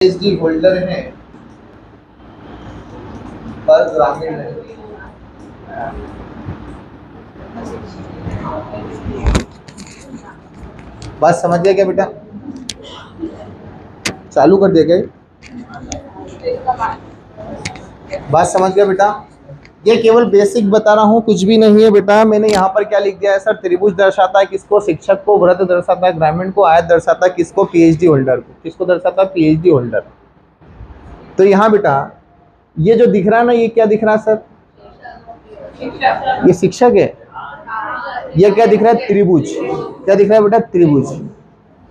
PhD holder हैं पर ग्रामीण नहीं। बात समझ गया क्या बेटा? चालू कर दिया क्या? बात समझ गया बेटा? ये केवल बेसिक बता रहा हूँ, कुछ भी नहीं है बेटा। मैंने यहाँ पर क्या लिख दिया है सर? त्रिभुज दर्शाता है किसको? शिक्षक को। वृत्त दर्शाता है ग्रामीण को। आयत दर्शाता है किसको? पीएचडी होल्डर को। किसको दर्शाता है? PhD holder. तो यहाँ बेटा ये जो दिख रहा है ना, ये क्या दिख रहा है सर? ये शिक्षक है। ये क्या दिख रहा है? त्रिभुज। क्या दिख रहा है बेटा? त्रिभुज।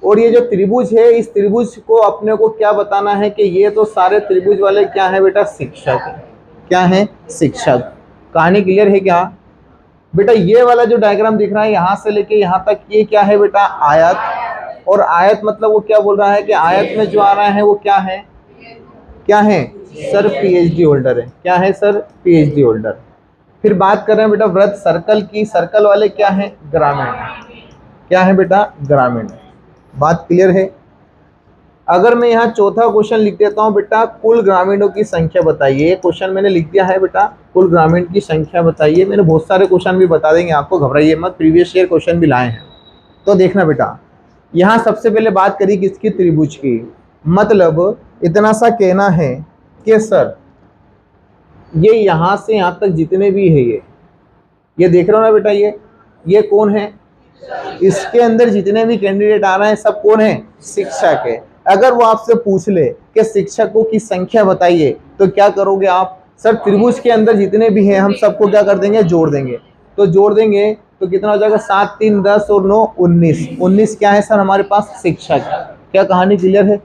और ये जो त्रिभुज है, इस त्रिभुज को अपने को क्या बताना है कि ये तो सारे त्रिभुज वाले क्या है बेटा? शिक्षक है। क्या है? शिक्षक। कहानी क्लियर है क्या बेटा? ये वाला जो डायग्राम दिख रहा है यहाँ से लेके यहाँ तक, ये क्या है बेटा? आयत। और आयत मतलब वो क्या बोल रहा है कि आयत में जो आ रहा है वो क्या है? क्या है सर? पीएचडी होल्डर है। क्या है सर? PhD holder. फिर बात कर रहे हैं बेटा वृत्त सर्कल की। सर्कल वाले क्या है? ग्रामीण। क्या है बेटा? ग्रामीण। बात क्लियर है? अगर मैं यहाँ चौथा क्वेश्चन लिख देता हूँ बेटा, कुल ग्रामीणों की संख्या बताइए। क्वेश्चन मैंने लिख दिया है बेटा, कुल ग्रामीण की संख्या बताइए। मैंने बहुत सारे क्वेश्चन भी बता देंगे आपको, घबराइए मत, प्रीवियस ईयर क्वेश्चन भी लाए हैं। तो देखना बेटा, यहाँ सबसे पहले बात करी किसकी? त्रिभुज की। मतलब इतना सा कहना है कि सर ये यहाँ से यहाँ तक जितने भी है, ये देख रहे हो ना बेटा, ये कौन है? इसके अंदर जितने भी कैंडिडेट आ रहे हैं सब कौन है? शिक्षक है। अगर वो आपसे पूछ ले कि शिक्षकों की संख्या बताइए, तो क्या करोगे आप? सर त्रिभुज के अंदर जितने भी हैं हम सबको क्या कर देंगे? जोड़ देंगे। तो जोड़ देंगे तो कितना हो जाएगा? 7 3 10 और 9 19। 19 क्या है सर हमारे पास? शिक्षक। क्या कहानी क्लियर है?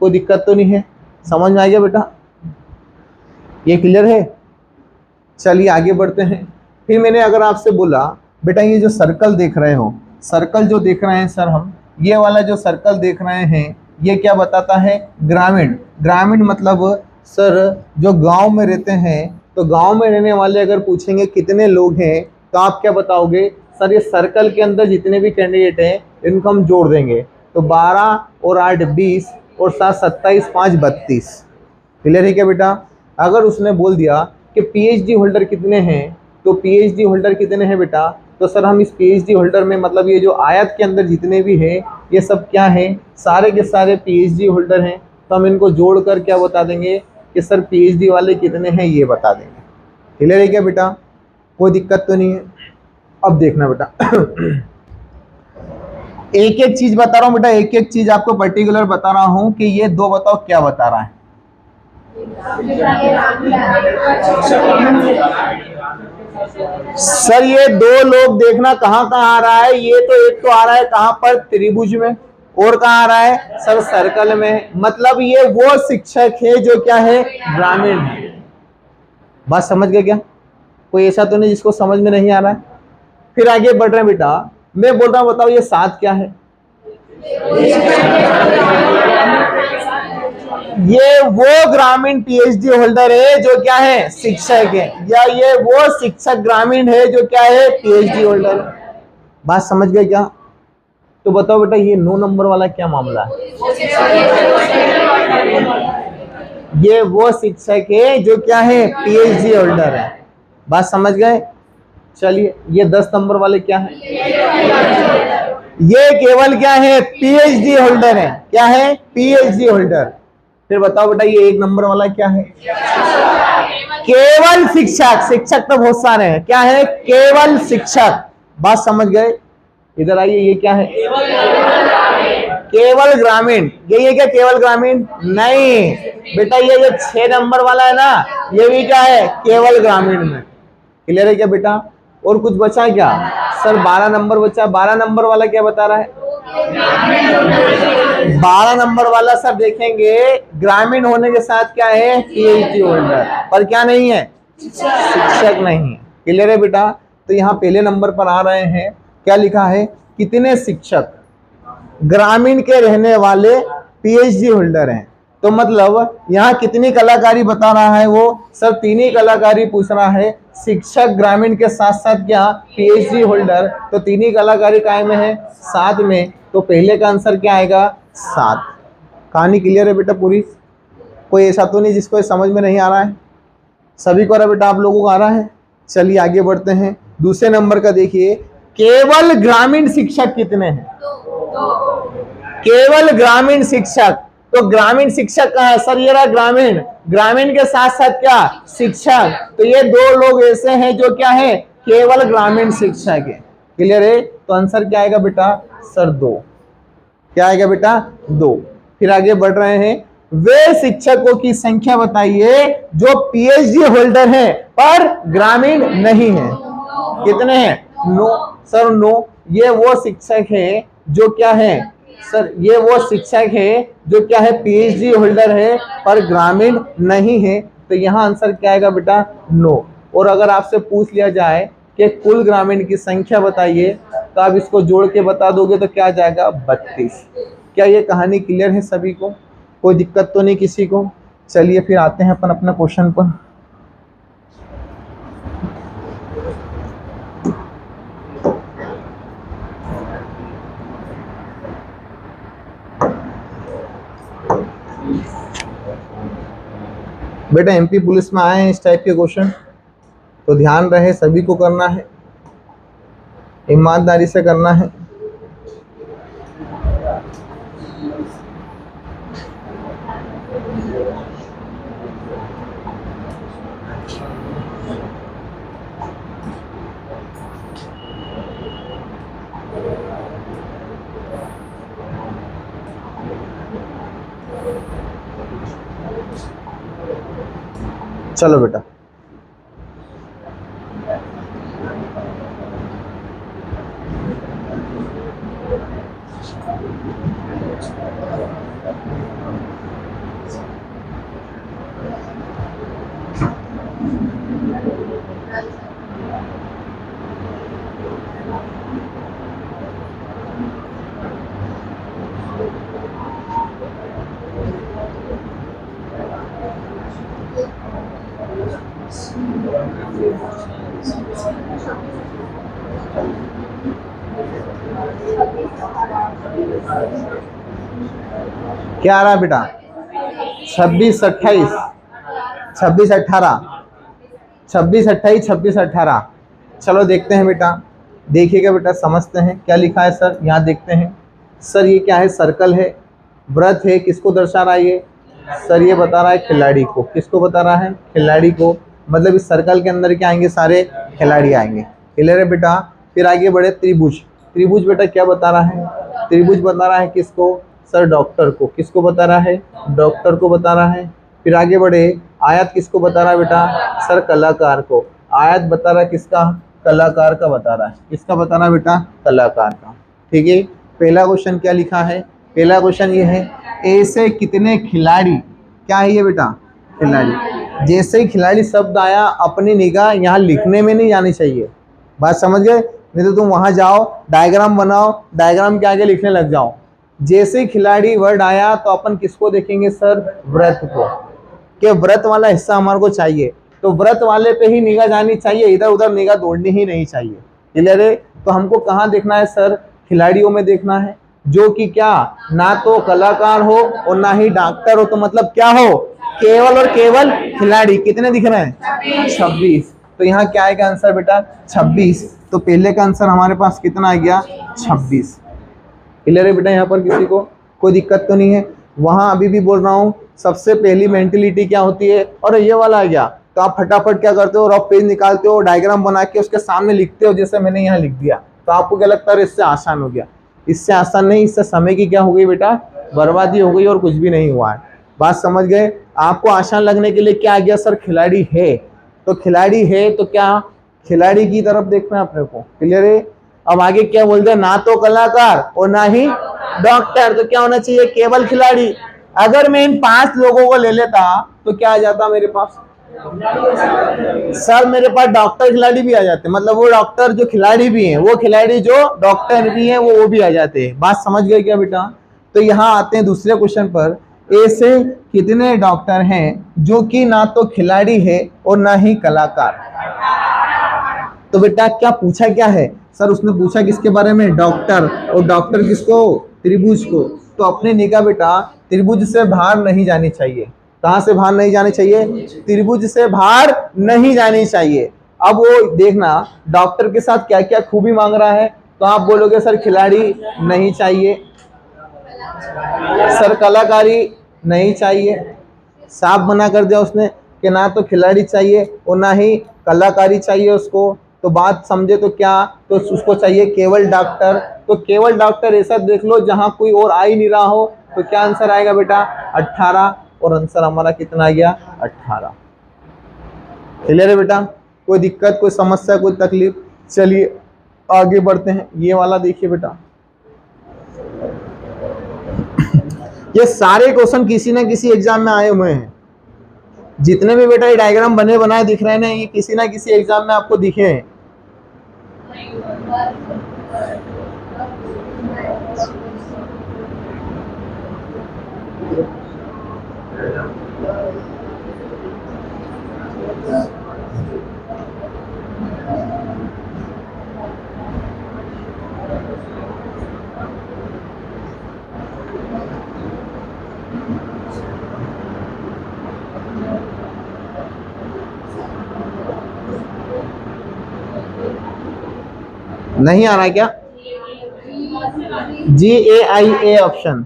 कोई दिक्कत तो नहीं है? समझ में आ गया बेटा? ये क्लियर है? चलिए आगे बढ़ते हैं। फिर मैंने अगर आपसे बोला बेटा ये जो सर्कल देख रहे हो, सर्कल जो देख रहे हैं सर हम, ये वाला जो सर्कल देख रहे हैं, ये क्या बताता है? ग्रामीण। ग्रामीण मतलब सर जो गांव में रहते हैं, तो गांव में रहने वाले अगर पूछेंगे कितने लोग हैं, तो आप क्या बताओगे? सर ये सर्कल के अंदर जितने भी कैंडिडेट हैं इनको हम जोड़ देंगे। तो 12 और 8 20 और 7 27 5 32। क्लियर है क्या बेटा? अगर उसने बोल दिया कि पीएचडी होल्डर कितने हैं, तो पीएचडी होल्डर कितने हैं बेटा? तो सर हम इस पीएचडी होल्डर में, मतलब ये जो आयत के अंदर जितने भी हैं ये सब क्या हैं? सारे के सारे पीएचडी होल्डर हैं। तो हम इनको जोड़कर क्या बता देंगे कि सर पीएचडी वाले कितने हैं, ये बता देंगे। क्लियर है क्या बेटा? कोई दिक्कत तो नहीं है? अब देखना बेटा एक एक चीज बता रहा हूँ बेटा, एक एक चीज आपको पर्टिकुलर बता रहा हूँ कि ये दो बताओ क्या बता रहा है। सर ये दो लोग देखना कहाँ कहाँ आ रहा है। ये तो एक तो आ रहा है कहाँ पर? त्रिभुज में। और कहाँ आ रहा है सर? सर्कल में। मतलब ये वो शिक्षक है जो क्या है? ग्रामीण है। बात समझ गए क्या? कोई ऐसा तो नहीं जिसको समझ में नहीं आ रहा है? फिर आगे बढ़ रहे हैं बेटा। मैं बोल रहा हूँ बताओ ये 7 क्या है? ये वो ग्रामीण पीएचडी होल्डर है जो क्या है? शिक्षक है। या ये वो शिक्षक ग्रामीण है जो क्या है? पीएचडी होल्डर है। बात समझ गए क्या? तो बताओ बेटा ये 9 नंबर वाला क्या मामला है? ये वो शिक्षक है जो क्या है? पीएचडी होल्डर है। बात समझ गए? चलिए ये 10 नंबर वाले क्या है? ये केवल क्या है? पीएचडी होल्डर है। क्या है? PhD holder. फिर बताओ बेटा ये 1 नंबर वाला क्या है? केवल शिक्षक। शिक्षक तो बहुत सारे हैं। क्या है? केवल शिक्षक। बात समझ गए? इधर आइए, ये क्या है? केवल ग्रामीण। ये क्या केवल ग्रामीण? नहीं बेटा, ये जो 6 नंबर वाला है ना, ये भी क्या है? केवल ग्रामीण में। क्लियर है क्या बेटा? और कुछ बचा क्या सर? 12 नंबर बचा। 12 नंबर वाला क्या बता रहा है? 12 नंबर वाला सर देखेंगे ग्रामीण होने के साथ क्या है? PhD holder. पर क्या नहीं है? शिक्षक नहीं है। क्लियर है बेटा? तो यहाँ पहले नंबर पर आ रहे हैं, क्या लिखा है? कितने शिक्षक ग्रामीण के रहने वाले पीएचडी होल्डर हैं। तो मतलब यहाँ कितनी कलाकारी बता रहा है वो? सर 3 ही कलाकारी पूछ रहा है। शिक्षक ग्रामीण के साथ साथ क्या? PhD holder. तो 3 ही कलाकारी काय में है? 7 में। तो पहले का आंसर क्या आएगा? 7। कहानी क्लियर है बेटा पूरी? कोई ऐसा तो नहीं जिसको समझ में नहीं आ रहा है? सभी को आ रहा बेटा? आप लोगों को आ रहा है? चलिए आगे बढ़ते हैं। दूसरे नंबर का देखिए, केवल ग्रामीण शिक्षक कितने हैं? केवल ग्रामीण शिक्षक। तो ग्रामीण शिक्षक कहाँ है सर? ये रहा ग्रामीण, ग्रामीण के साथ साथ क्या? शिक्षक। तो ये दो लोग ऐसे हैं जो क्या है? केवल ग्रामीण शिक्षक है। क्लियर है? तो आंसर क्या आएगा बेटा सर? 2। क्या आएगा बेटा? 2। फिर आगे बढ़ रहे हैं, वे शिक्षकों की संख्या बताइए जो पीएचडी होल्डर हैं पर ग्रामीण नहीं है। कितने हैं? 9 सर। 9। ये वो शिक्षक है जो क्या है सर? ये वो शिक्षक है जो क्या है? पीएचडी होल्डर है पर ग्रामीण नहीं है। तो यहाँ आंसर क्या आएगा बेटा? 9। और अगर आपसे पूछ लिया जाए कि कुल ग्रामीण की संख्या बताइए, तो आप इसको जोड़ के बता दोगे तो क्या आ जाएगा? 32। क्या ये कहानी क्लियर है सभी को? कोई दिक्कत तो नहीं किसी को? चलिए फिर आते हैं अपन अपना क्वेश्चन पर। बेटा एमपी पुलिस में आए हैं इस टाइप के क्वेश्चन, तो ध्यान रहे, सभी को करना है, ईमानदारी से करना है। चलो बेटा, क्या आ रहा है बेटा? 26, 28, 26, 18, 26, 28, 26, 18। चलो देखते हैं बेटा, देखिएगा बेटा, समझते हैं क्या लिखा है सर। यहाँ देखते हैं सर, ये क्या है? सर्कल है, व्रत है, किसको दर्शा रहा है ये? सर ये बता रहा है खिलाड़ी को। किसको बता रहा है? खिलाड़ी को। मतलब इस सर्कल के अंदर क्या आएंगे? सारे खिलाड़ी आएंगे। क्लियर है बेटा? फिर आगे बढ़े, त्रिभुज। त्रिभुज बेटा क्या बता रहा है? त्रिभुज बता रहा है किसको? सर डॉक्टर को। किसको बता रहा है? डॉक्टर को बता रहा है। फिर आगे बढ़े, आयत किसको बता रहा है बेटा? सर कलाकार को। आयत बता रहा है किसका? कलाकार का बता रहा है। किसका बता रहा है बेटा? कलाकार का। ठीक है। पहला क्वेश्चन क्या लिखा है? पहला क्वेश्चन ये है, ऐसे कितने खिलाड़ी, क्या है ये बेटा? खिलाड़ी। जैसे ही खिलाड़ी शब्द आया, अपनी निगाह यहाँ लिखने में नहीं जानी चाहिए। बात समझ गए? नहीं तो तुम वहां जाओ, डायग्राम बनाओ, डायग्राम के आगे लिखने लग जाओ। जैसे ही खिलाड़ी वर्ड आया तो अपन किसको देखेंगे सर? व्रत को। कि व्रत वाला हिस्सा हमारे को चाहिए, तो व्रत वाले पे ही निगाह जानी चाहिए, इधर उधर निगाह दौड़नी ही नहीं चाहिए। क्लियर है? तो हमको कहाँ देखना है सर? खिलाड़ियों में देखना है, जो कि क्या, ना तो कलाकार हो और ना ही डॉक्टर हो। तो मतलब क्या हो? केवल और केवल खिलाड़ी। कितने दिख रहे हैं? 26। तो यहाँ क्या आएगा आंसर बेटा? 26। तो पहले का आंसर हमारे पास कितना आ गया? 26। क्लियर है बेटा? यहाँ पर किसी को कोई दिक्कत तो नहीं है? वहां अभी भी बोल रहा हूँ, सबसे पहली मेंटेलिटी क्या होती है? और ये वाला आ गया तो आप फटाफट क्या करते हो? रफ पेज निकालते हो, डायग्राम बना के उसके सामने लिखते हो, जैसे मैंने यहाँ लिख दिया। तो आपको क्या लगता है? इससे आसान हो गया। इससे आसान नहीं, इससे समय की क्या हो गई बेटा? बर्बादी हो गई, और कुछ भी नहीं हुआ है। बात समझ गए? आपको आसान लगने के लिए क्या आ गया सर? खिलाड़ी है। तो खिलाड़ी है तो क्या, खिलाड़ी की तरफ देखना है अपने को। क्लियर है? अब आगे क्या बोलते हैं? ना तो कलाकार और ना ही डॉक्टर। तो क्या होना चाहिए? केवल खिलाड़ी। अगर मैं इन 5 लोगों को ले लेता तो क्या आ जाता मेरे पास? सर मेरे पास डॉक्टर खिलाड़ी भी आ जाते, मतलब वो डॉक्टर जो खिलाड़ी भी हैं, वो खिलाड़ी जो डॉक्टर भी हैं, वो भी आ जाते हैं। बात समझ गए क्या बेटा? तो यहाँ आते हैं दूसरे क्वेश्चन पर, ऐसे कितने डॉक्टर हैं जो कि ना तो खिलाड़ी है और ना ही कलाकार? तो बेटा क्या पूछा क्या है सर? उसने पूछा किसके बारे में? डॉक्टर। और डॉक्टर किसको? त्रिभुज को। तो अपनी निगाह बेटा त्रिभुज से बाहर नहीं जानी चाहिए। कहां से बाहर नहीं जानी चाहिए? त्रिभुज से बाहर नहीं जानी चाहिए। अब वो देखना डॉक्टर के साथ क्या क्या खूबी मांग रहा है, तो आप बोलोगे सर खिलाड़ी नहीं चाहिए, सर कलाकारी नहीं चाहिए। साफ मना कर दिया उसने कि ना तो खिलाड़ी चाहिए और ना ही कलाकारी चाहिए उसको। तो बात समझे तो क्या, तो उसको चाहिए केवल डॉक्टर। तो केवल डॉक्टर ऐसा देख लो जहां कोई और आ ही नहीं रहा हो। तो क्या आंसर आएगा बेटा? 18। और आंसर हमारा कितना आ गया? 18। क्लियर है बेटा? कोई दिक्कत, कोई समस्या, कोई तकलीफ? चलिए आगे बढ़ते हैं। ये वाला देखिए बेटा, ये सारे क्वेश्चन किसी ना किसी एग्जाम में आए हुए हैं। जितने भी बेटा ये डायग्राम बने बनाए दिख रहे हैं ना, ये किसी ना किसी एग्जाम में आपको दिखे हैं। नहीं आ रहा है क्या? GAIA option,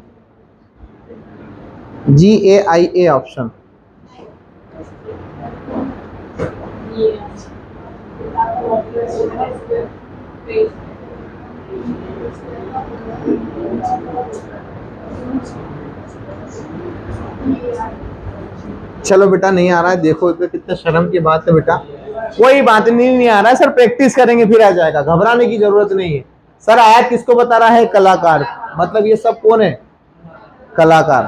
GAIA option. चलो बेटा नहीं आ रहा है, देखो तो कितना शर्म की बात है बेटा। कोई बात नहीं आ रहा है सर, प्रैक्टिस करेंगे फिर आ जाएगा, घबराने की जरूरत नहीं है। सर आयत किसको बता रहा है? कलाकार। मतलब ये सब कौन है? कलाकार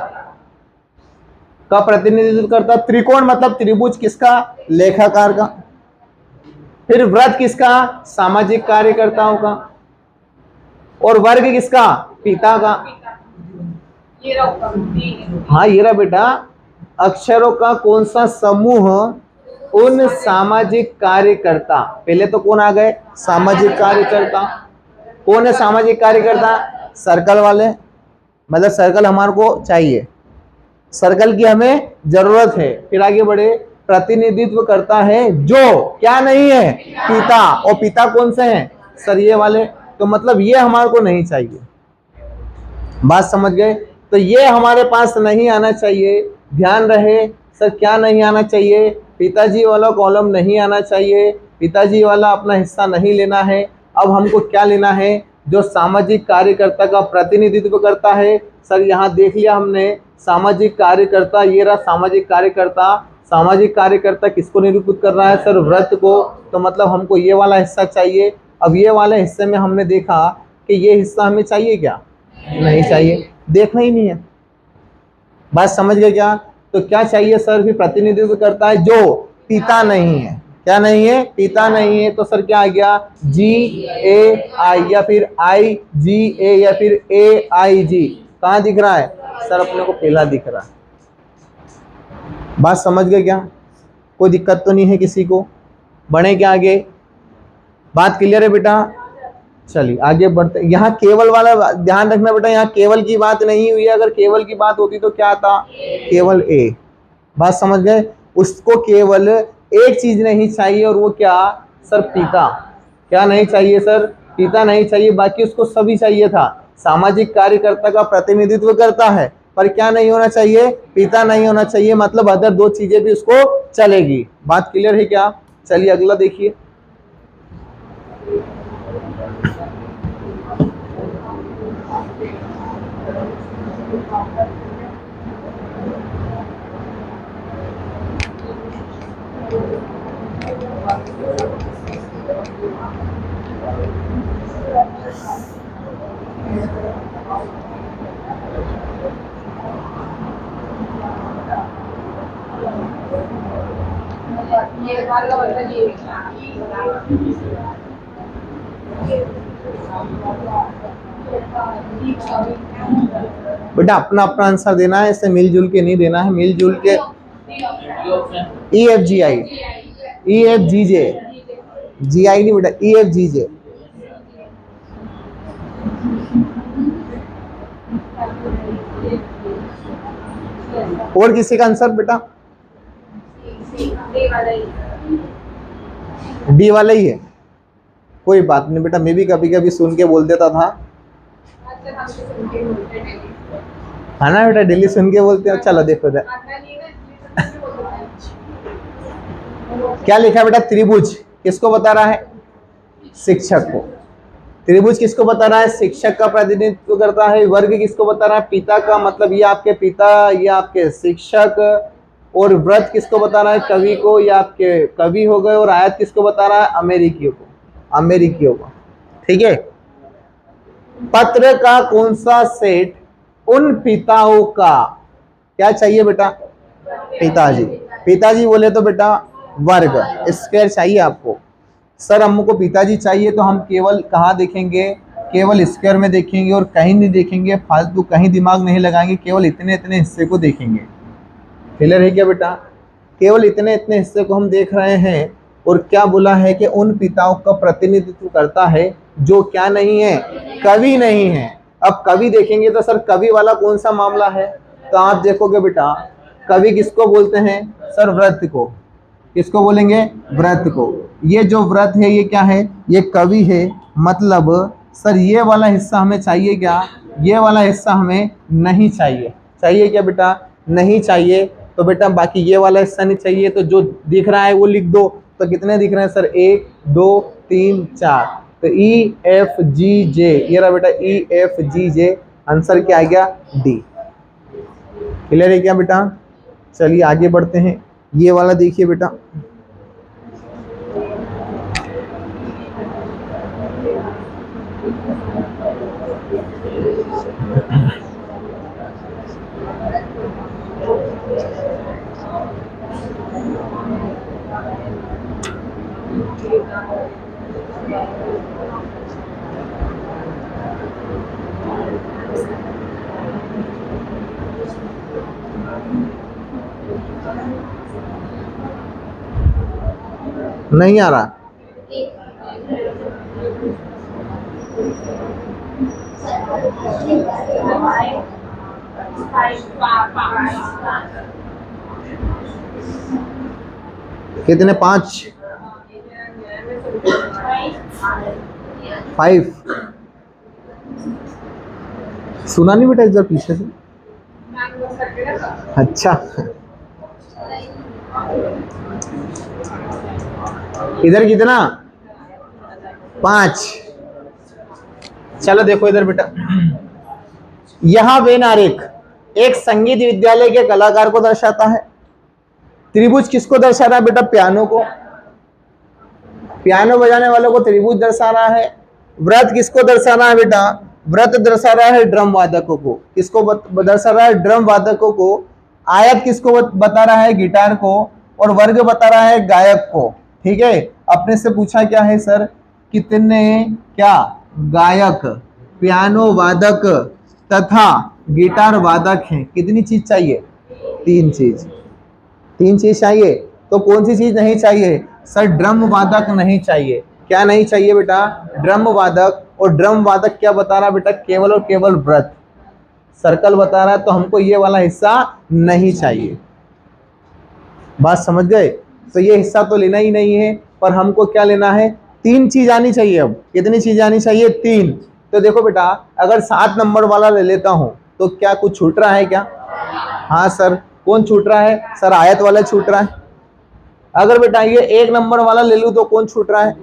का प्रतिनिधित्व करता। त्रिकोण मतलब त्रिभुज किसका? लेखाकार का। फिर वृत्त किसका? सामाजिक कार्यकर्ताओं का। और वर्ग किसका? पिता का। हाँ ये रहा बेटा, अक्षरों का कौन सा समूह उन सामाजिक कार्यकर्ता। पहले तो कौन आ गए? सामाजिक कार्यकर्ता। कौन है सामाजिक कार्यकर्ता? सर्कल वाले। मतलब सर्कल हमारे को चाहिए, सर्कल की हमें जरूरत है। फिर आगे बढ़े, प्रतिनिधित्व करता है जो क्या नहीं है? पिता। और पिता कौन से हैं? सर ये वाले। तो मतलब ये हमारे को नहीं चाहिए। बात समझ गए? तो ये हमारे पास नहीं आना चाहिए। ध्यान रहे सर, क्या नहीं आना चाहिए? पिताजी वाला कॉलम नहीं आना चाहिए, पिताजी वाला अपना हिस्सा नहीं लेना है। अब हमको क्या लेना है? जो सामाजिक कार्यकर्ता का प्रतिनिधित्व करता है। सर यहाँ देख लिया हमने, सामाजिक कार्यकर्ता, ये रहा सामाजिक कार्यकर्ता। सामाजिक कार्यकर्ता किसको निरूपित कर रहा है? सर व्रत को। तो मतलब हमको ये वाला हिस्सा चाहिए। अब ये वाले हिस्से में हमने देखा कि ये हिस्सा हमें चाहिए क्या? नहीं चाहिए, देखना ही नहीं है। बात समझ गए क्या? तो क्या चाहिए सर? भी प्रतिनिधित्व करता है जो पिता नहीं है। क्या नहीं है? पिता नहीं है। तो सर क्या आ गया? GAI या फिर IGA या फिर AIG। कहाँ दिख रहा है सर? अपने को पहला दिख रहा है। बात समझ गए क्या? कोई दिक्कत तो नहीं है किसी को? बढ़े क्या आगे? बात क्लियर है बेटा? चलिए आगे बढ़ते। यहाँ केवल वाला ध्यान रखना बेटा, यहाँ केवल की बात नहीं हुई है। अगर केवल की बात होती तो क्या आता? केवल A। बात समझ गए? उसको केवल एक चीज नहीं चाहिए, और वो क्या? सर पिता। क्या नहीं चाहिए सर? पिता नहीं चाहिए, बाकी उसको सभी चाहिए था। सामाजिक कार्यकर्ता का प्रतिनिधित्व करता है, पर क्या नहीं होना चाहिए? पिता नहीं होना चाहिए। मतलब अदर दो चीजें भी उसको चलेगी। बात क्लियर है क्या? चलिए अगला देखिए। बेटा अपना अपना आंसर देना है, इसे मिलजुल के नहीं देना है। मिलजुल के EFGI, EFGJ, GI नहीं बेटा, EFGJ। और किसी का आंसर बेटा? डी वाला ही है, कोई बात नहीं बेटा, मैं भी कभी कभी सुन के बोल देता था, है ना बेटा, डेली सुन के बोलते हैं। चलो देखो इधर क्या लिखा है बेटा, त्रिभुज किसको बता रहा है? शिक्षक को। त्रिभुज किसको बता रहा है? शिक्षक का प्रतिनिधित्व करता है। वर्ग किसको बता रहा है? पिता का, मतलब ये आपके पिता, ये आपके शिक्षक। और व्रत किसको बता रहा है? कवि को, ये आपके कवि हो गए। और आयत किसको बता रहा है? अमेरिकियों को, अमेरिकियों को। ठीक है। पत्र का कौन सा सेट उन पिताओं का, क्या चाहिए बेटा? पिताजी। पिताजी बोले तो बेटा वर्ग, स्क्वायर चाहिए आपको। सर हमको पिताजी चाहिए तो हम केवल कहाँ देखेंगे? केवल स्क्वायर में देखेंगे और कहीं नहीं देखेंगे, फालतू कहीं दिमाग नहीं लगाएंगे, केवल इतने इतने हिस्से को देखेंगे। क्लियर है क्या बेटा? केवल इतने इतने हिस्से को हम देख रहे हैं। और क्या बोला है कि उन पिताओं का प्रतिनिधित्व करता है जो क्या नहीं है? कवि नहीं है। अब कवि देखेंगे तो सर कवि वाला कौन सा मामला है? तो आप देखोगे बेटा, कवि किसको बोलते हैं? सर व्रत को। किसको बोलेंगे? व्रत को। ये जो व्रत है ये क्या है? ये कवि है। मतलब सर ये वाला हिस्सा हमें चाहिए क्या? ये वाला हिस्सा हमें नहीं चाहिए। चाहिए क्या बेटा? नहीं चाहिए। तो बेटा बाकी ये वाला हिस्सा नहीं चाहिए, तो जो दिख रहा है वो लिख दो। तो कितने दिख रहे हैं सर? 1 2 3 4। तो ई एफ जी जे, ये रहा बेटा ई एफ जी जे। आंसर क्या आ गया? डी। क्लियर है क्या बेटा? चलिए आगे बढ़ते हैं। ये वाला देखिए बेटा, नहीं आ रहा? कितने? 5 5। सुना नहीं बेटा इधर पीछे से? अच्छा, इधर कितना? 5। चलो देखो इधर बेटा, यह वेन आरेख एक संगीत विद्यालय के कलाकार को दर्शाता है। त्रिभुज किसको दर्शा रहा है बेटा? पियानो को। पियानो बजाने वालों को त्रिभुज दर्शा रहा है। व्रत किसको दर्शा रहा है बेटा? व्रत दर्शा रहा है ड्रम वादकों को। किसको दर्शा रहा है? ड्रम वादकों को। आयत किसको बता रहा है? गिटार को। और वर्ग बता रहा है गायक को। ठीक है। अपने से पूछा क्या है सर? कितने क्या गायक, पियानो वादक तथा गिटार वादक हैं? कितनी चीज चाहिए? 3 चीज। 3 चीज चाहिए। तो कौन सी चीज नहीं चाहिए? सर ड्रम वादक नहीं चाहिए। क्या नहीं चाहिए बेटा? ड्रम वादक। और ड्रम वादक क्या बता रहा बेटा? केवल और केवल व्रत, सर्कल बता रहा है। तो हमको ये वाला हिस्सा नहीं चाहिए। बात समझ गए? तो ये हिस्सा तो लेना ही नहीं है, पर हमको क्या लेना है? 3 चीज आनी चाहिए। अब कितनी चीज आनी चाहिए? 3। तो देखो बेटा, अगर 7 नंबर वाला ले लेता हूं तो क्या कुछ छूट रहा है क्या? हाँ सर। कौन छूट रहा है? सर आयत वाला छूट रहा है। अगर बेटा ये 1 नंबर वाला ले लूं तो कौन छूट रहा है?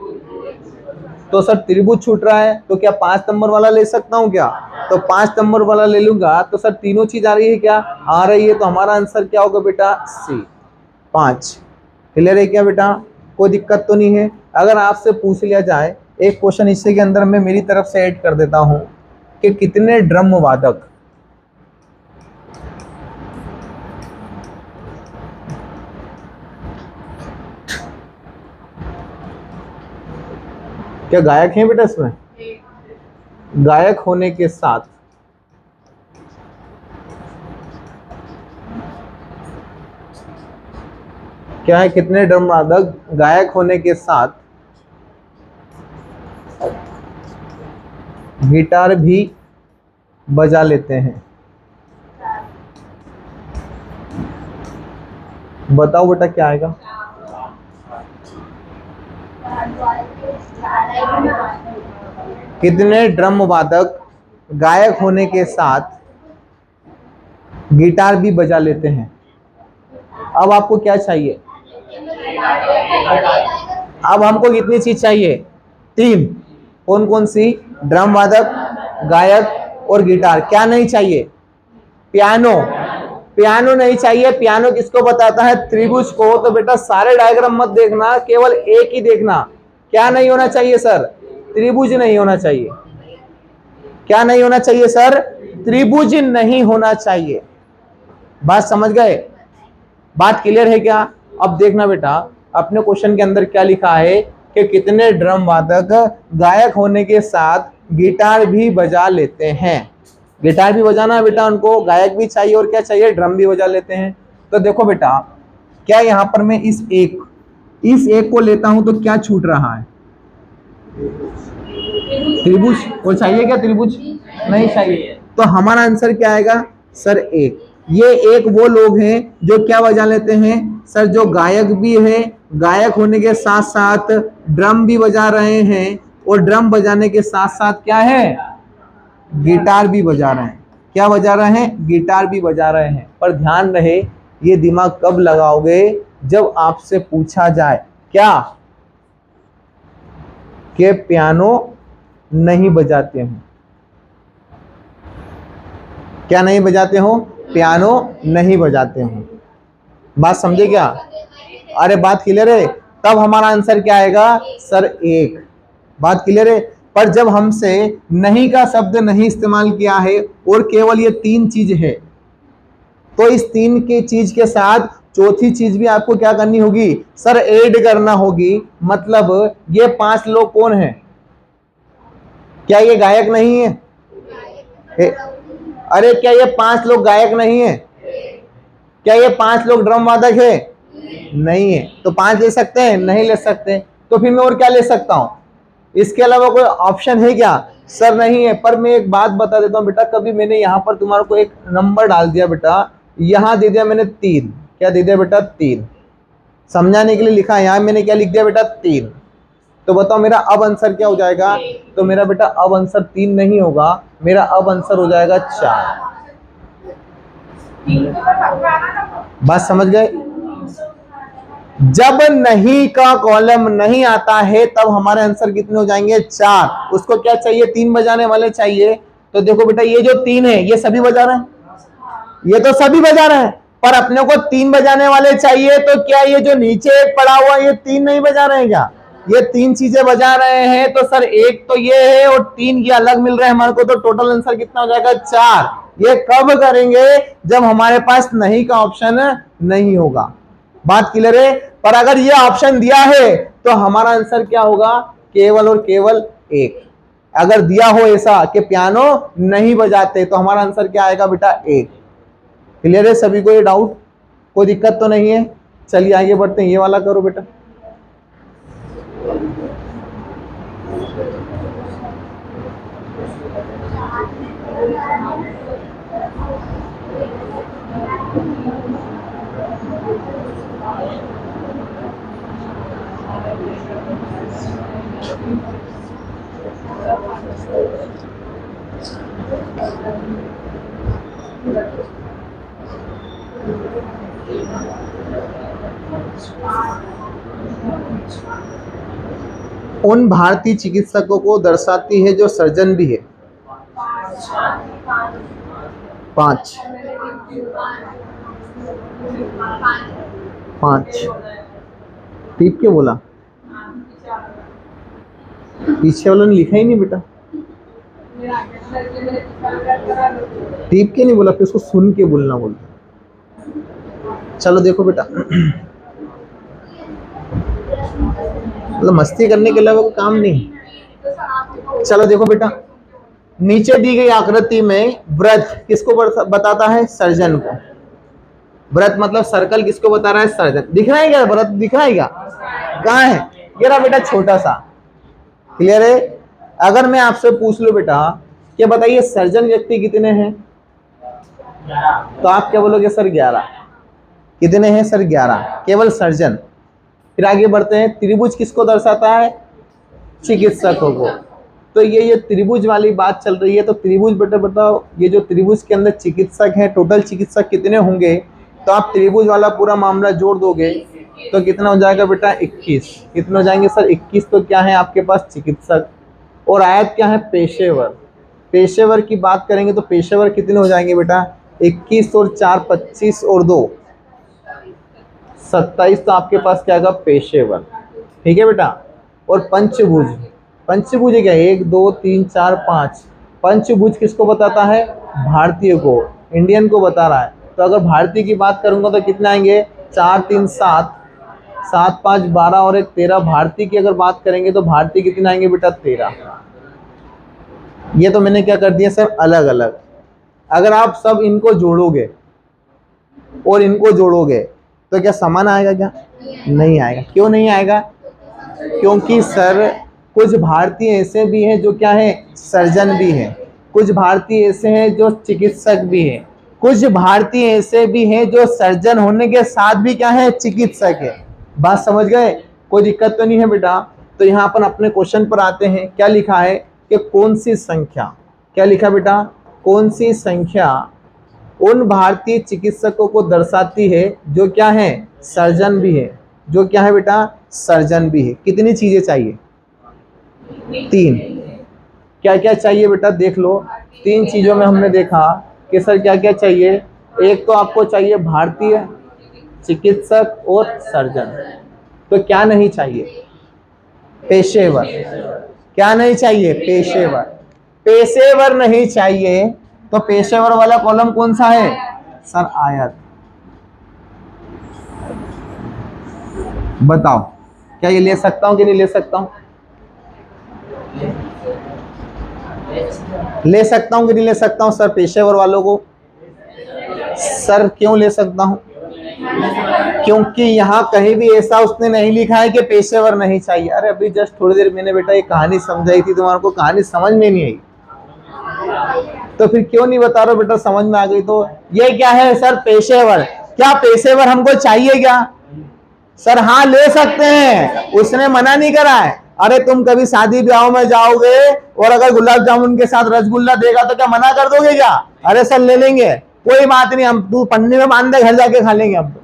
तो सर त्रिभुज छूट रहा है। तो क्या 5 नंबर वाला ले सकता हूं क्या? तो 5 नंबर वाला ले लूंगा तो सर तीनों चीज आ रही है क्या? आ रही है। तो हमारा आंसर क्या होगा बेटा? सी, 5। क्लियर है क्या बेटा? कोई दिक्कत तो नहीं है? अगर आपसे पूछ लिया जाए एक क्वेश्चन हिस्से के अंदर, मैं मेरी तरफ से ऐड कर देता हूं कि कितने ड्रम वादक, क्या गायक हैं बेटा इसमें? गायक होने के साथ क्या है? कितने ड्रम वादक गायक होने के साथ गिटार भी बजा लेते हैं? बताओ बेटा क्या आएगा। कितने ड्रम वादक गायक होने के साथ गिटार भी बजा लेते हैं। अब आपको क्या चाहिए, अब हमको कितनी चीज चाहिए, तीन। कौन कौन सी, ड्रम वादक, गायक और गिटार। क्या नहीं चाहिए, पियानो। पियानो नहीं चाहिए। पियानो किसको बताता है, त्रिभुज को। तो बेटा सारे डायग्राम मत देखना, केवल एक ही देखना। क्या नहीं होना चाहिए सर, त्रिभुज नहीं होना चाहिए। क्या नहीं होना चाहिए सर, त्रिभुज नहीं होना चाहिए। बात समझ गए, बात क्लियर है क्या। अब देखना बेटा अपने क्वेश्चन के अंदर क्या लिखा है कि कितने ड्रम वादक गायक होने के साथ गिटार भी बजा लेते हैं। गिटार भी बजाना है बेटा उनको, गायक भी चाहिए और क्या चाहिए, ड्रम भी बजा लेते हैं। तो देखो बेटा क्या यहाँ पर मैं इस एक को लेता हूं तो क्या छूट रहा है, त्रिभुज। और चाहिए क्या त्रिभुज, नहीं चाहिए। तो हमारा आंसर क्या आएगा सर, एक। ये एक वो लोग हैं जो क्या बजा लेते हैं सर, जो गायक भी है, गायक होने के साथ साथ ड्रम भी बजा रहे हैं, और ड्रम बजाने के साथ साथ क्या है, गिटार भी बजा रहे हैं। क्या बजा रहे हैं, गिटार भी बजा रहे हैं। पर ध्यान रहे ये दिमाग कब लगाओगे, जब आपसे पूछा जाए क्या, कि पियानो नहीं बजाते हो। क्या नहीं बजाते हो, पियानो नहीं बजाते हो। बात समझे क्या, अरे बात क्लियर है। तब हमारा आंसर क्या आएगा सर, एक। बात क्लियर है। पर जब हमसे नहीं का शब्द नहीं इस्तेमाल किया है और केवल ये तीन चीज है, तो इस तीन की चीज के साथ चौथी चीज भी आपको क्या करनी होगी सर, ऐड करना होगी। मतलब ये पांच लोग कौन है, क्या ये गायक नहीं है, अरे क्या ये पांच लोग गायक नहीं है, क्या ये पांच लोग ड्रम वादक है, नहीं है। तो पांच ले सकते हैं, नहीं ले सकते। तो फिर मैं और क्या ले सकता हूं, इसके अलावा कोई ऑप्शन है क्या सर, नहीं है। पर मैं एक बात बता देता हूं बेटा, कभी मैंने यहां पर तुम्हारे को एक नंबर डाल दिया बेटा, यहां दे दिया मैंने तीन। क्या दे दिया बेटा, तीन। समझाने के लिए लिखा है, यहां मैंने क्या लिख दिया बेटा, तीन। तो बताओ मेरा अब आंसर क्या हो जाएगा, तो मेरा बेटा अब आंसर तीन नहीं होगा, मेरा अब आंसर हो जाएगा चार। बात समझ गए। जब नहीं का कॉलम नहीं आता है तब हमारे आंसर कितने हो जाएंगे, चार। उसको क्या चाहिए, तीन बजाने वाले चाहिए। तो देखो बेटा ये जो तीन है ये सभी बजा रहे हैं, ये तो सभी बजा रहे हैं, पर अपने को तीन बजाने वाले चाहिए। तो क्या ये जो नीचे एक पड़ा हुआ ये तीन नहीं बजा रहे हैं क्या, ये तीन चीजें बजा रहे हैं। तो सर एक तो ये है और तीन ये अलग मिल रहे हैं हमारे को, तो टोटल आंसर कितना हो जाएगा, चार। ये कब करेंगे, जब हमारे पास नहीं का ऑप्शन नहीं होगा। बात क्लियर है। पर अगर ये ऑप्शन दिया है तो हमारा आंसर क्या होगा, केवल और केवल एक। अगर दिया हो ऐसा कि पियानो नहीं बजाते तो हमारा आंसर क्या आएगा बेटा, एक। क्लियर है सभी को ये डाउट, कोई दिक्कत तो नहीं है। चलिए आगे बढ़ते हैं, ये वाला करो बेटा। उन भारतीय चिकित्सकों को दर्शाती है जो सर्जन भी है। पांच, पांच टीप के बोला, पीछे वालों ने लिखा ही नहीं बेटा, टीप के नहीं बोला, फिर उसको सुन के बोलना बोलता। चलो देखो बेटा, मतलब मस्ती करने के अलावा कोई काम नहीं। चलो देखो बेटा, नीचे दी गई आकृति में व्रत किसको बताता है, सर्जन को। व्रत मतलब सर्कल किसको बता रहा है, सर्जन। दिख रहा है क्या व्रत, दिख रहा है क्या, कहाँ है, ये रहा बेटा छोटा सा। क्लियर है। अगर मैं आपसे पूछ लूं बेटा कि बताइए सर्जन व्यक्ति कितने हैं, तो आप क्या बोलोगे सर 11। कितने हैं सर? 11, केवल सर्जन। फिर आगे बढ़ते हैं, त्रिभुज किसको दर्शाता है? चिकित्सकों को। तो ये त्रिभुज वाली बात चल रही है, तो त्रिभुज बेटा बताओ, ये जो त्रिभुज के अंदर चिकित्सक हैं, टोटल चिकित्सक कितने होंगे? तो आप त्रिभुज वाला पूरा मामला जोड़ दोगे तो कितना हो जाएगा बेटा? 21। कितने हो जाएंगे सर? 21। तो क्या है आपके पास? चिकित्सक। और आयत क्या है? पेशेवर। पेशेवर की बात करेंगे तो पेशेवर कितने हो जाएंगे बेटा? 21 और 4 25 और 2 27। तो आपके पास क्या आएगा? पेशेवर। ठीक है बेटा। और पंचभुज, पंचभुज क्या है? 1 2 3 4 5। पंचभुज किसको बताता है? भारतीय को, इंडियन को बता रहा है। तो अगर भारतीय की बात करूंगा तो कितने आएंगे? 4 3 7, 7 5 12 और 1 13। भारतीय की अगर बात करेंगे तो भारतीय कितने आएंगे बेटा? 13। ये तो मैंने क्या कर दिया सर? अलग अलग। अगर आप सब इनको जोड़ोगे और इनको जोड़ोगे तो क्या समान आएगा? क्या नहीं आएगा? क्यों नहीं आएगा? क्योंकि सर कुछ भारतीय ऐसे भी हैं जो क्या है? सर्जन भी हैं। कुछ भारतीय ऐसे हैं जो चिकित्सक भी हैं। कुछ भारतीय ऐसे भी हैं जो सर्जन होने के साथ भी क्या है? चिकित्सक है। बात समझ गए? कोई दिक्कत तो नहीं है बेटा? तो यहाँ पर अपने क्वेश्चन पर आते हैं। क्या लिखा है कि कौन सी संख्या, क्या लिखा बेटा? कौन सी संख्या उन भारतीय चिकित्सकों को दर्शाती है जो क्या है? सर्जन भी है। जो क्या है बेटा? सर्जन भी है। कितनी चीजें चाहिए? 3। क्या क्या चाहिए बेटा? देख लो। 3 चीजों में हमने देखा कि सर क्या क्या चाहिए। एक तो आपको चाहिए भारतीय चिकित्सक और सर्जन। तो क्या नहीं चाहिए? पेशेवर। क्या नहीं चाहिए? पेशेवर। पेशेवर नहीं चाहिए। तो पेशेवर वाला कॉलम कौन सा है सर? आयत। बताओ क्या ये ले सकता हूं कि नहीं ले सकता हूं? ले सकता हूं कि नहीं ले सकता हूं सर पेशेवर वालों को? सर क्यों ले सकता हूं? क्योंकि यहाँ कहीं भी ऐसा उसने नहीं लिखा है कि पेशेवर नहीं चाहिए। अरे अभी जस्ट थोड़ी देर मैंने बेटा ये कहानी समझाई थी, तुम्हारे को कहानी समझ में नहीं आई तो फिर क्यों नहीं बता रहे बेटा? समझ में आ गई तो। ये क्या है सर? पेशेवर। क्या पेशेवर हमको चाहिए क्या? सर हाँ ले सकते हैं, उसने मना नहीं करा है। अरे तुम कभी शादी ब्याह में जाओगे और अगर गुलाब जामुन के साथ रसगुल्ला देगा तो क्या मना कर दोगे क्या? अरे सर ले लेंगे, कोई बात नहीं, हम तू पन्नी में बांध दे, घर जाके खा लेंगे। हम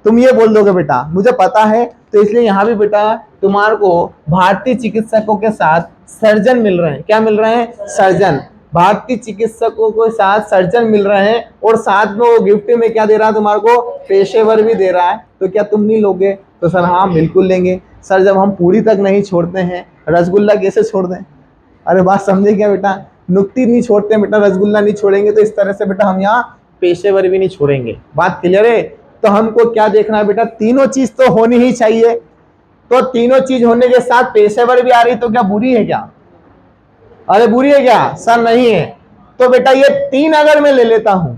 तुम ये बोल दोगे बेटा मुझे पता है। तो इसलिए यहाँ भी बेटा तुम्हारे को भारतीय चिकित्सकों के साथ सर्जन मिल रहे हैं। क्या मिल रहे हैं? सर्जन। भारतीय चिकित्सकों के साथ सर्जन मिल रहे हैं और साथ में वो गिफ्ट में क्या दे रहा है तुम्हारे को? पेशेवर भी दे रहा है। तो क्या तुम नहीं लोगे? तो सर हाँ बिल्कुल लेंगे। सर जब हम पूरी तक नहीं छोड़ते हैं, रसगुल्ला कैसे छोड़ दें? अरे बात समझे क्या बेटा? नुक्ती नहीं छोड़ते बेटा, रसगुल्ला नहीं छोड़ेंगे तो इस तरह से बेटा हम यहाँ पेशेवर भी नहीं छोड़ेंगे। बात क्लियर है? तो हमको क्या देखना है बेटा? तीनों चीज तो होनी ही चाहिए। तो तीनों चीज होने के साथ पेशेवर भी आ रही तो क्या बुरी है क्या? अरे बुरी है क्या? सर नहीं है। तो बेटा ये 3 अगर मैं ले लेता हूं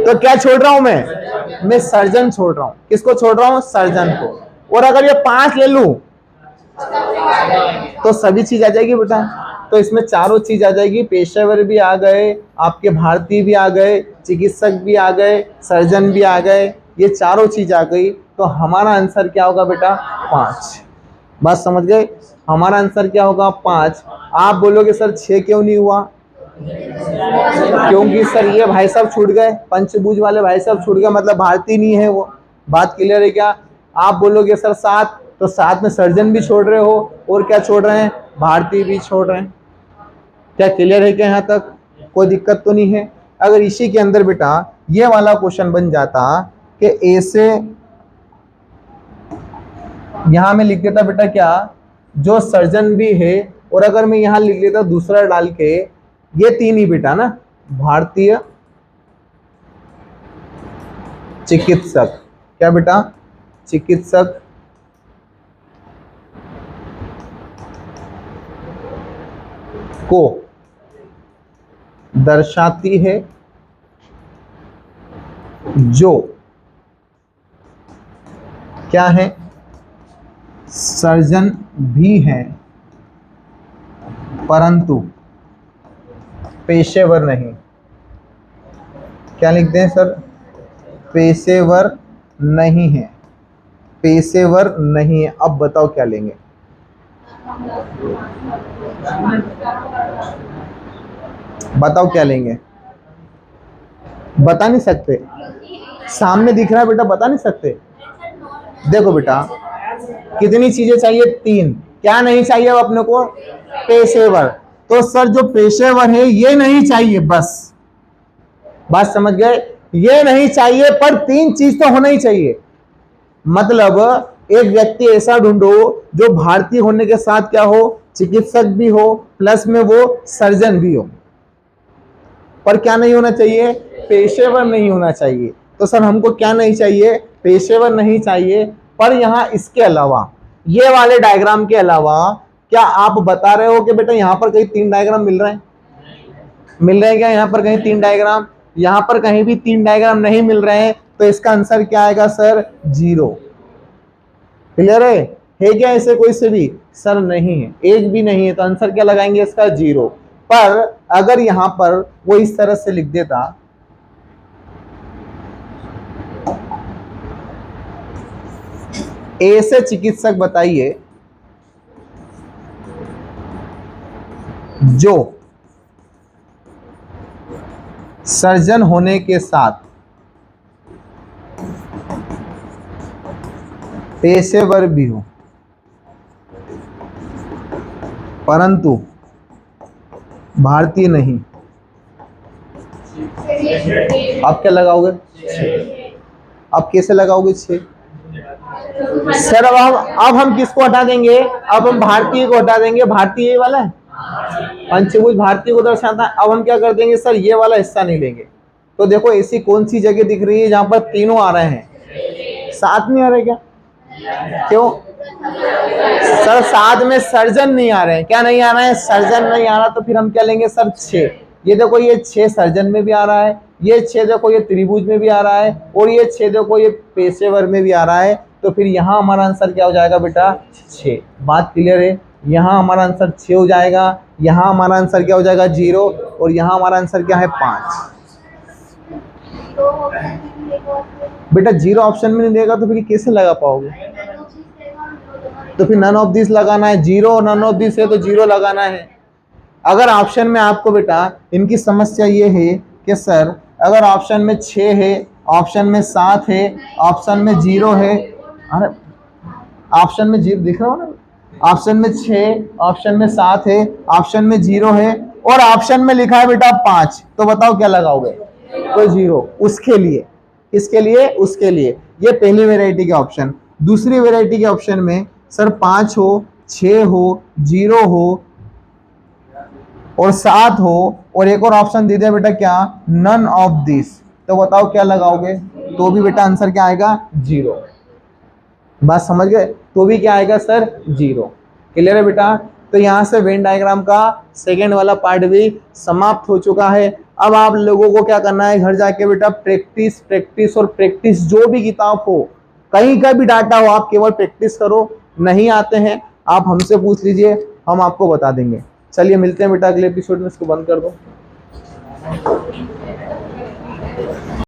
तो क्या छोड़ रहा हूं मैं सर्जन छोड़ रहा हूं। किसको छोड़ रहा हूं? सर्जन को। और अगर ये 5 ले लूं तो सभी चीज आ जाएगी बेटा। तो इसमें चारों चीज आ जाएगी। पेशेवर भी आ गए, आपके भारतीय भी आ गए, चिकित्सक भी आ गए, सर्जन भी आ गए, ये चारों चीज आ गई। तो हमारा आंसर क्या होगा बेटा? 5। बात समझ गए? हमारा आंसर क्या होगा? 5। आप बोलोगे सर 6 क्यों नहीं हुआ? क्योंकि सर ये भाई साहब छूट गए, पंचभुज वाले भाई साहब छूट गए, मतलब भारतीय नहीं है वो। बात क्लियर है क्या? आप बोलोगे सर 7, तो 7 में सर्जन भी छोड़ रहे हो और क्या छोड़ रहे हैं? भारतीय भी छोड़ रहे हैं। क्या क्लियर है क्या? यहाँ तक कोई दिक्कत तो नहीं है? अगर इसी के अंदर बेटा ये वाला क्वेश्चन बन जाता कि ऐसे, यहां में लिख देता बेटा क्या? जो सर्जन भी है, और अगर मैं यहां लिख लेता दूसरा डाल के, ये 3 ही बेटा ना, भारतीय चिकित्सक। क्या बेटा? चिकित्सक को दर्शाती है जो क्या है? सर्जन भी है परंतु पेशेवर नहीं। क्या लिखते हैं सर? पेशेवर नहीं है, पेशेवर नहीं है। अब बताओ क्या लेंगे? बताओ क्या लेंगे? बता नहीं सकते? सामने दिख रहा है बेटा, बता नहीं सकते? देखो बेटा, कितनी चीजें चाहिए? 3। क्या नहीं चाहिए अब अपने को? पेशेवर। तो सर जो पेशेवर है ये नहीं चाहिए, बस। बात समझ गए? ये नहीं चाहिए, पर 3 चीज तो होना ही चाहिए। मतलब एक व्यक्ति ऐसा ढूंढो जो भारतीय होने के साथ क्या हो? चिकित्सक भी हो, प्लस में वो सर्जन भी हो। पर क्या नहीं होना चाहिए? पेशेवर नहीं होना चाहिए। तो सर हमको क्या नहीं चाहिए? पेशेवर नहीं चाहिए। पर यहां इसके अलावा, ये वाले डायग्राम के अलावा, क्या आप बता रहे हो कि बेटा यहां पर कहीं 3 डायग्राम मिल रहे हैं? मिल रहे हैं क्या यहां पर कहीं 3 डायग्राम? यहां पर कहीं भी 3 डायग्राम नहीं मिल रहे हैं, तो इसका आंसर क्या आएगा सर? 0। क्लियर है क्या? ऐसे कोई से भी? सर नहीं है, एक भी नहीं है, तो आंसर क्या लगाएंगे इसका? 0। पर अगर यहां पर वो इस तरह से लिख देता, ऐसे चिकित्सक बताइए जो सर्जन होने के साथ पेशेवर भी हो, परंतु भारतीय नहीं। आप क्या लगाओगे? 6। आप कैसे लगाओगे 6? सर अब हम किसको हटा देंगे? अब हम भारतीय को हटा देंगे। भारतीय ये वाला है, पंचभुज भारतीय को दर्शाता है। अब हम क्या कर देंगे सर? ये वाला हिस्सा नहीं लेंगे। तो देखो ऐसी कौन सी जगह दिख रही है जहां पर तीनों आ रहे हैं? साथ नहीं आ रहे क्या? क्यों सर? साथ में सर्जन नहीं आ रहे हैं। क्या नहीं आ रहे हैं? सर्जन नहीं आ रहा। तो फिर हम क्या लेंगे सर? 6। ये देखो, ये 6 सर्जन में भी आ रहा है, ये 6 देखो ये त्रिभुज में भी आ रहा है, और ये 6 देखो ये पेशेवर में भी आ रहा है। तो फिर यहाँ हमारा आंसर क्या हो जाएगा बेटा? 6। बात क्लियर है? यहाँ हमारा आंसर 6 हो जाएगा, यहाँ हमारा आंसर क्या हो जाएगा? 0, और यहाँ हमारा आंसर क्या है? 5। बेटा 0 ऑप्शन में नहीं देगा तो फिर कैसे लगा पाओगे? तो फिर नन ऑफ दिस लगाना है। 0 नन ऑफ दिस है तो 0 लगाना है। अगर ऑप्शन में आपको बेटा इनकी समस्या ये है कि सर अगर ऑप्शन में 6 है, ऑप्शन में 7 है, ऑप्शन में 0 है, अरे ऑप्शन में 0 दिख रहा हो ना? ऑप्शन में 6, ऑप्शन में 7 है, ऑप्शन में 0 है, और ऑप्शन में लिखा है बेटा 5। तो बताओ क्या लगाओगे? तो 0। उसके लिए, किसके लिए? उसके लिए। ये पहली वेराइटी के ऑप्शन। दूसरी वेराइटी के ऑप्शन में सर 5 हो, 6 हो, 0 हो और 7 हो, और एक और ऑप्शन दे दिया बेटा क्या? None of this. तो बताओ क्या लगाओगे? तो भी बेटा आंसर क्या आएगा? 0। बात समझ गए? तो भी क्या आएगा सर? 0। क्लियर है बेटा? तो यहां से वेन डायग्राम का सेकेंड वाला पार्ट भी समाप्त हो चुका है। अब आप लोगों को क्या करना है? घर जाके बेटा प्रैक्टिस प्रैक्टिस और प्रैक्टिस। जो भी किताब हो, कहीं का भी डाटा हो, आप केवल प्रैक्टिस करो। नहीं आते हैं आप हमसे पूछ लीजिए, हम आपको बता देंगे। चलिए मिलते हैं बेटा अगले एपिसोड में। इसको बंद कर दो।